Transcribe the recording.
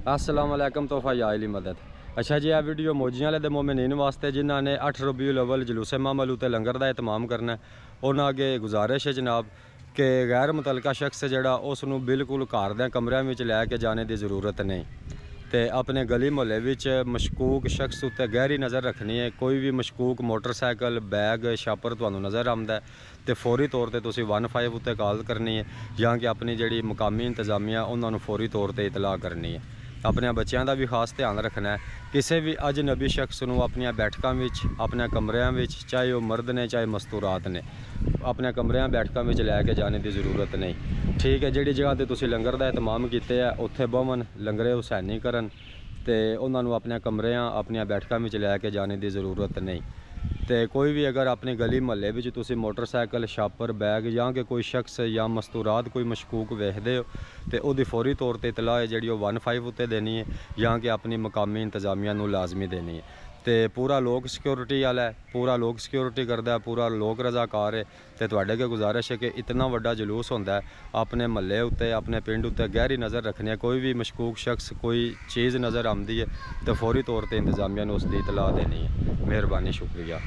अस्सलाम वालेकुम तोहफा या अली मदद। अच्छा जी, यह वीडियो मौजियां दे मोमिनीन वास्ते जिन्होंने 8 रबीउल अव्वल जुलूस मामल उत्ते लंगर का एहतमाम करना है। उन्होंने अगे गुजारिश है जनाब कि गैर मुतलका शख्स जोड़ा उसनू बिल्कुल घर दे कमरिਆਂ ਵਿੱਚ लैके जाने की ज़रूरत नहीं, तो अपने गली मुहल्ले विच मशकूक शख्स उत्ते गहरी नज़र रखनी है। कोई भी मशकूक मोटरसाइकिल बैग छापर तुहानू नज़र आंदा है तो फौरी तौर पर तुसी 15 उत्ते कॉल करनी है, या कि अपनी जिहड़ी मुकामी इंतजामिया उन्होंने फौरी तौर पर इतलाह करनी है। अपने बच्चों का भी खास ध्यान रखना है। किसी भी अजनबी शख्स को अपनी बैठकों में अपने कमरिਆਂ ਵਿੱਚ चाहे वह मर्द ने चाहे मस्तूरात ने अपने कमरिਆਂ बैठकों में लैके जाने की ज़रूरत नहीं। ठीक है, जिहड़ी जगह ते तुसी लंगर का एहतमाम किया है उत्थे बवन लंगरे हुसैनी करन ते उन्होंने अपने कमरिਆਂ अपनी बैठकों में लैके जाने की ज़रूरत नहीं। तो कोई भी अगर अपनी गली महल्ले में तुसी मोटरसाइकिल छापर बैग या कि कोई शख्स या मस्तूरात कोई मशकूक वेखते हो तो वही फौरी तौर पर इतलाह है जी 15 उत्ते देनी है, या कि अपनी मुकामी इंतजामिया नू लाजमी देनी है। तो पूरा लोग सिक्योरिटी वाला है, पूरा लोग सिक्योरिटी करता है, पूरा लोग रजाकार है। तो तुहाडे अगे गुजारिश है कि इतना वड्डा जुलूस होंदा है, अपने महल्ले उत्ते अपने पिंड उत्ते गहरी नज़र रखनी है। कोई भी मशकूक शख्स कोई चीज़ नज़र आती है तो फौरी तौर पर इंतजामिया नू उसकी इतलाह देनी है। मेहरबानी, शुक्रिया।